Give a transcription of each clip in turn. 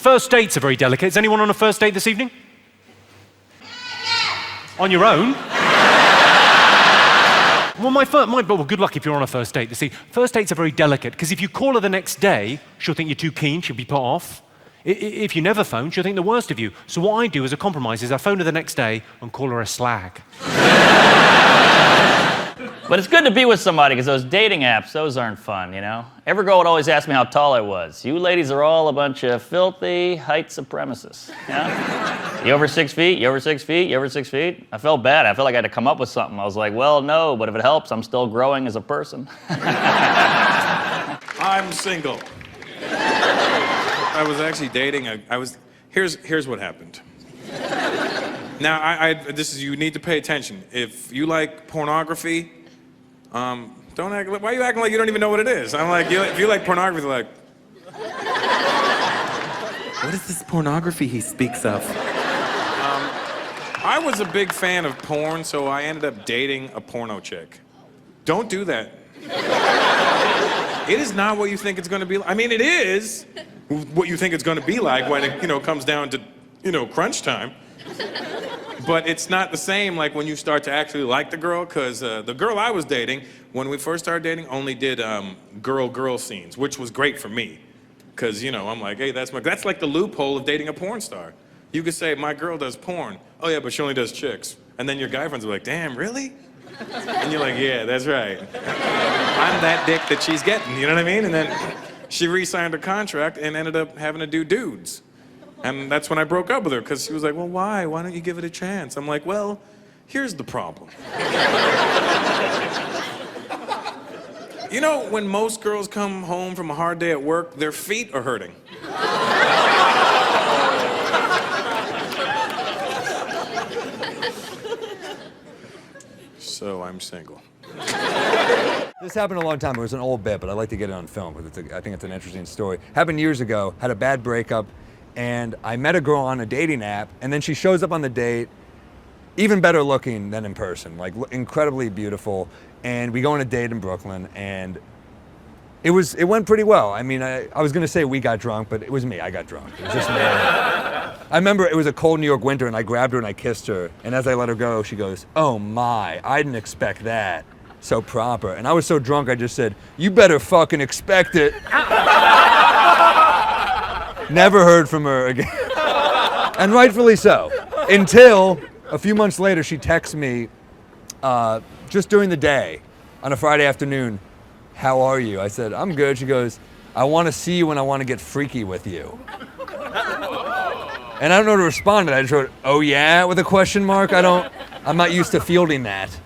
First dates are very delicate. Is anyone on a first date this evening? On your own? Well, good luck if you're on a first date. You see, first dates are very delicate, because if you call her the next day, she'll think you're too keen, she'll be put off. If you never phone, she'll think the worst of you. So what I do as a compromise is I phone her the next day and call her a slag. But it's good to be with somebody, because those dating apps, those aren't fun, you know? Every girl would always ask me how tall I was. You ladies are all a bunch of filthy height supremacists. You know? You over 6 feet? You over 6 feet? You over 6 feet? I felt bad. I felt like I had to come up with something. I was like, well, no, but if it helps, I'm still growing as a person. I'm single. I was actually dating. Here's what happened. Now, you need to pay attention. If you like pornography, don't act. Why are you acting like you don't even know what it is? I'm like, if you like pornography, they're like, what is this pornography he speaks of? I was a big fan of porn, so I ended up dating a porno chick. Don't do that. It is not what you think it's going to be like. I mean, it is what you think it's going to be like when it, comes down to, crunch time. But it's not the same like when you start to actually like the girl, because the girl I was dating, when we first started dating, only did girl-girl scenes, which was great for me. Because, I'm like, hey, that's like the loophole of dating a porn star. You could say, my girl does porn. Oh, yeah, but she only does chicks. And then your guy friends are like, damn, really? And you're like, yeah, that's right. I'm that dick that she's getting, you know what I mean? And then she re-signed her contract and ended up having to do dudes. And that's when I broke up with her, because she was like, well, why? Why don't you give it a chance? I'm like, well, here's the problem. When most girls come home from a hard day at work, their feet are hurting. So I'm single. This happened a long time. It was an old bit, but I'd like to get it on film, because I think it's an interesting story. Happened years ago, had a bad breakup, and I met a girl on a dating app, and then she shows up on the date, even better looking than in person, like incredibly beautiful, and we go on a date in Brooklyn, and it went pretty well. I mean, I was gonna say we got drunk, but it was me, I got drunk. It was just me. I remember it was a cold New York winter, and I grabbed her and I kissed her, and as I let her go, she goes, oh my, I didn't expect that. So proper. And I was so drunk, I just said, you better fucking expect it. Never heard from her again. And rightfully so. Until a few months later, she texts me just during the day on a Friday afternoon, how are you? I said, I'm good. She goes, I want to see you and I want to get freaky with you. And I don't know how to respond to that. I just wrote, oh yeah, with a question mark? I'm not used to fielding that.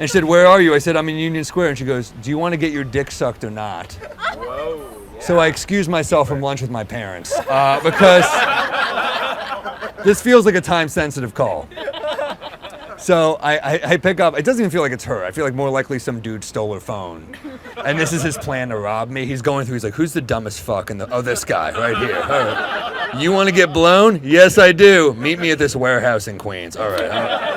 And she said, where are you? I said, I'm in Union Square. And she goes, do you want to get your dick sucked or not? Whoa, yeah. So I excused myself from lunch with my parents because this feels like a time-sensitive call. So I pick up. It doesn't even feel like it's her. I feel like more likely some dude stole her phone. And this is his plan to rob me. He's going through, he's like, who's the dumbest fuck? And oh, this guy right here. All right. You want to get blown? Yes, I do. Meet me at this warehouse in Queens. All right.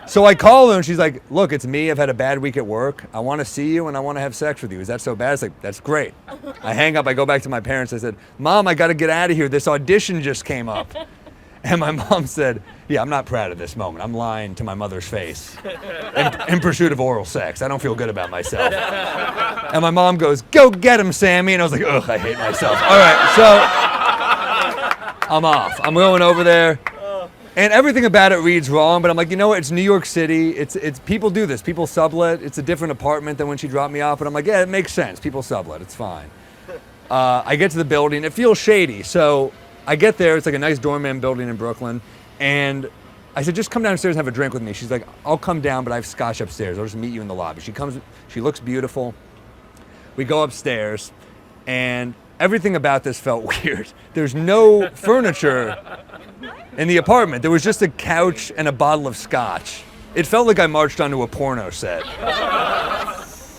So I call her and she's like, look, it's me. I've had a bad week at work. I want to see you and I want to have sex with you. Is that so bad? It's like, that's great. I hang up. I go back to my parents. I said, Mom, I got to get out of here. This audition just came up. And my mom said, yeah, I'm not proud of this moment. I'm lying to my mother's face in pursuit of oral sex. I don't feel good about myself. And my mom goes, go get him, Sammy. And I was like, ugh, I hate myself. All right, so I'm off. I'm going over there. And everything about it reads wrong, but I'm like, you know what? It's New York City. It's people do this. People sublet. It's a different apartment than when she dropped me off. And I'm like, yeah, it makes sense. People sublet. It's fine. I get to the building. It feels shady. So I get there. It's like a nice doorman building in Brooklyn. And I said, just come downstairs and have a drink with me. She's like, I'll come down, but I have scotch upstairs. I'll just meet you in the lobby. She comes. She looks beautiful. We go upstairs, and everything about this felt weird. There's no furniture in the apartment. There was just a couch and a bottle of scotch. It felt like I marched onto a porno set.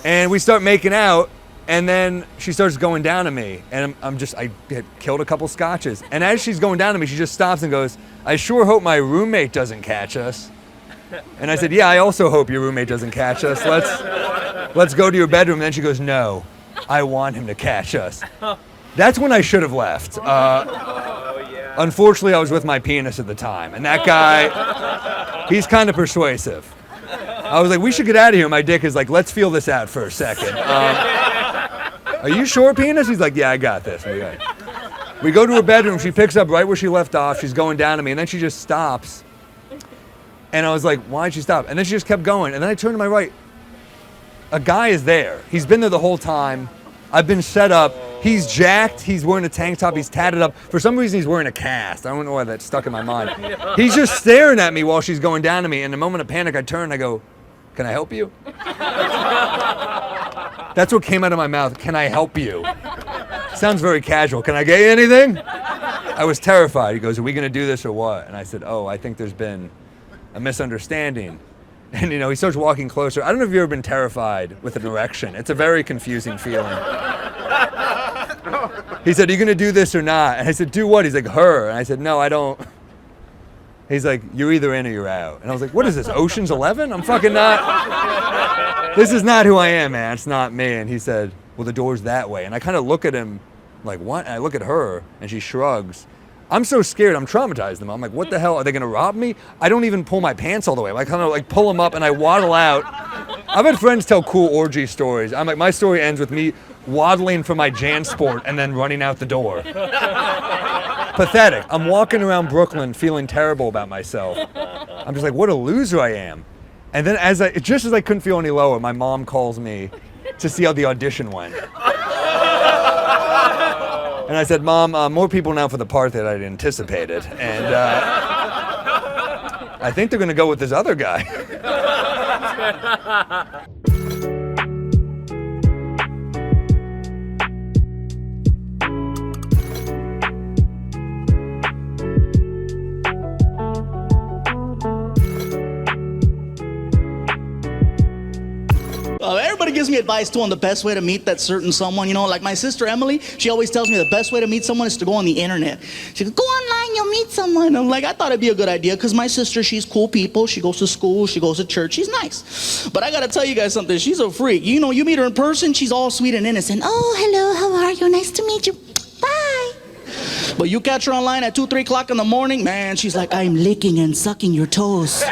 And we start making out, and then she starts going down to me, and I had killed a couple scotches. And as she's going down to me, she just stops and goes, I sure hope my roommate doesn't catch us. And I said, yeah, I also hope your roommate doesn't catch us. Let's go to your bedroom. And then she goes, no, I want him to catch us. That's when I should have left. Unfortunately, I was with my penis at the time, and that guy, he's kind of persuasive. I was like, we should get out of here. My dick is like, let's feel this out for a second. Are you sure, penis? He's like, yeah, I got this. We go to her bedroom. She picks up right where she left off. She's going down to me, and then she just stops. And I was like, why'd she stop? And then she just kept going. And then I turned to my right. A guy is there. He's been there the whole time. I've been set up. He's jacked. He's wearing a tank top. He's tatted up. For some reason, he's wearing a cast. I don't know why that stuck in my mind. He's just staring at me while she's going down to me. In a moment of panic, I turn and I go, can I help you? That's what came out of my mouth. Can I help you? Sounds very casual. Can I get you anything? I was terrified. He goes, are we going to do this or what? And I said, oh, I think there's been a misunderstanding. And, he starts walking closer. I don't know if you've ever been terrified with an erection. It's a very confusing feeling. He said, are you going to do this or not? And I said, do what? He's like, her. And I said, no, I don't. He's like, you're either in or you're out. And I was like, what is this, Ocean's 11? I'm fucking not. This is not who I am, man. It's not me. And he said, well, the door's that way. And I kind of look at him like, what? And I look at her, and she shrugs. I'm so scared. I'm traumatized. I'm like, what the hell? Are they going to rob me? I don't even pull my pants all the way. I kind of like pull them up, and I waddle out. I've had friends tell cool orgy stories. I'm like, my story ends with me waddling from my JanSport and then running out the door. Pathetic. I'm walking around Brooklyn feeling terrible about myself. I'm just like, what a loser I am. And then just as I couldn't feel any lower, my mom calls me to see how the audition went. And I said, Mom, more people now for the part that I'd anticipated. And I think they're going to go with this other guy. Everybody gives me advice too on the best way to meet that certain someone. Like my sister Emily, she always tells me the best way to meet someone is to go on the internet. She goes, go online, you'll meet someone. I'm like, I thought it'd be a good idea because my sister, she's cool people. She goes to school, she goes to church, she's nice. But I gotta tell you guys something, she's a freak. You meet her in person, she's all sweet and innocent. Oh, hello, how are you? Nice to meet you. Bye. But you catch her online at 2, 3 o'clock in the morning, man, she's like, I'm licking and sucking your toes.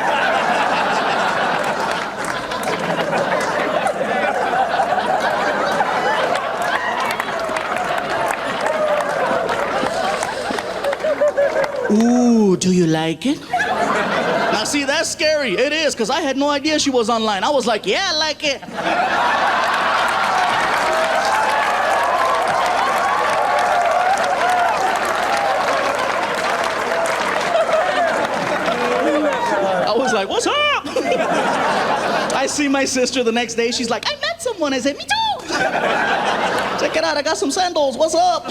Ooh, do you like it? Now see, that's scary. It is, because I had no idea she was online. I was like, yeah, I like it. I was like, what's up? I see my sister the next day. She's like, I met someone. I said, me too. Check it out. I got some sandals. What's up?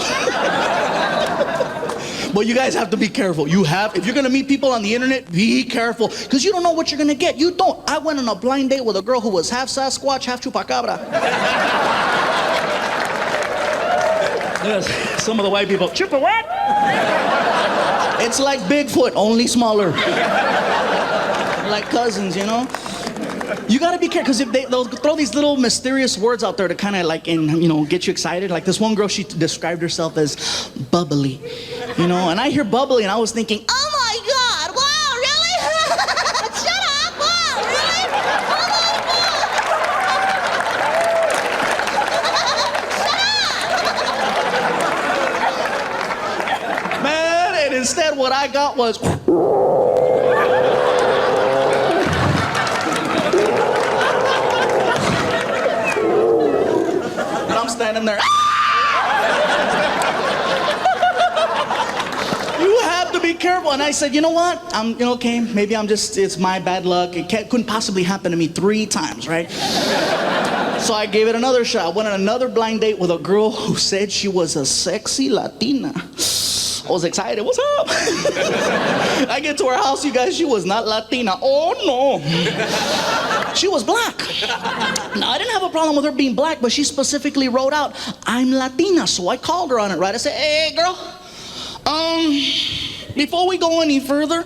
But you guys have to be careful. If you're gonna meet people on the internet, be careful, because you don't know what you're gonna get. You don't. I went on a blind date with a girl who was half Sasquatch, half Chupacabra. Yes, some of the white people, Chupa what? It's like Bigfoot, only smaller. Like cousins, You gotta be careful, because they'll throw these little mysterious words out there to kind of get you excited. Like this one girl, she described herself as bubbly, and I hear bubbly and I was thinking, oh my God, wow, really? Shut up, wow, really? Oh my God. Man, and instead what I got was standing there. You have to be careful. And I said, you know what? Okay, maybe it's my bad luck. Couldn't possibly happen to me 3 times, right? So I gave it another shot. Went on another blind date with a girl who said she was a sexy Latina. I was excited. What's up? I get to her house, you guys. She was not Latina. Oh, no. She was black. Now, I didn't have a problem with her being black, but she specifically wrote out, I'm Latina. So I called her on it, right? I said, hey, girl, before we go any further,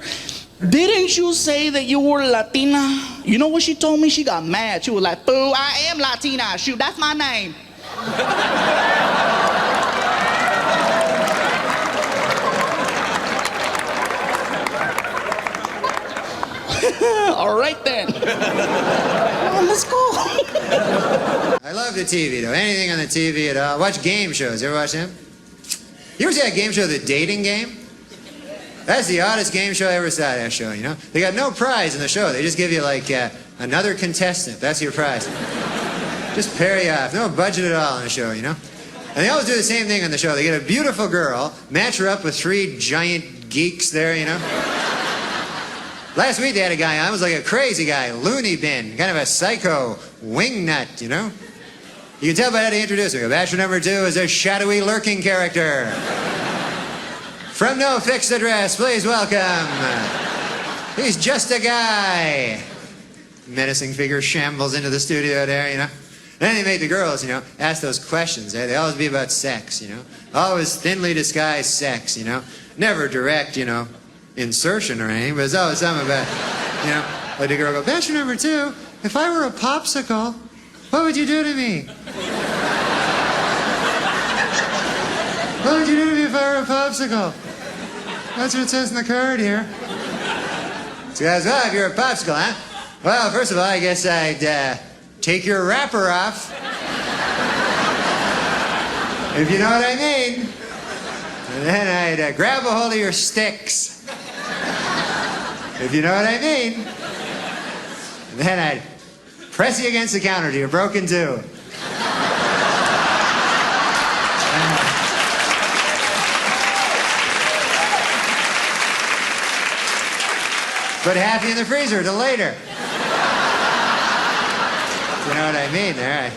didn't you say that you were Latina? You know what she told me? She got mad. She was like, boo, I am Latina. Shoot, that's my name. right then. Well, let's go. I love the TV, though. Anything on the TV at all. Watch game shows. You ever watch them? You ever see that game show, The Dating Game? That's the oddest game show I ever saw, that show, you know? They got no prize in the show. They just give you, like, another contestant. That's your prize. Just pair you off. No budget at all on the show, you know? And they always do the same thing on the show. They get a beautiful girl, match her up with 3 giant geeks there, you know? Last week they had a guy on, was like a crazy guy, loony bin, kind of a psycho wingnut, you know? You can tell by how they introduce him. Bachelor number 2 is a shadowy lurking character. From no fixed address, please welcome. He's just a guy. Menacing figure shambles into the studio there, you know? Then they make the girls, you know, ask those questions. They always be about sex, you know? Always thinly disguised sex, you know? Never direct, you know, insertion or anything, but it's always something about, you know, like the girl go, Bachelor number 2, if I were a popsicle, what would you do to me? What would you do to me if I were a popsicle? That's what it says in the card here. So he goes, well, if you're a popsicle, huh? Well, first of all, I guess I'd take your wrapper off. If you know what I mean. And then I'd grab a hold of your sticks. If you know what I mean. And then I'd press you against the counter till you're broken too. Put half in the freezer till later. You know what I mean there?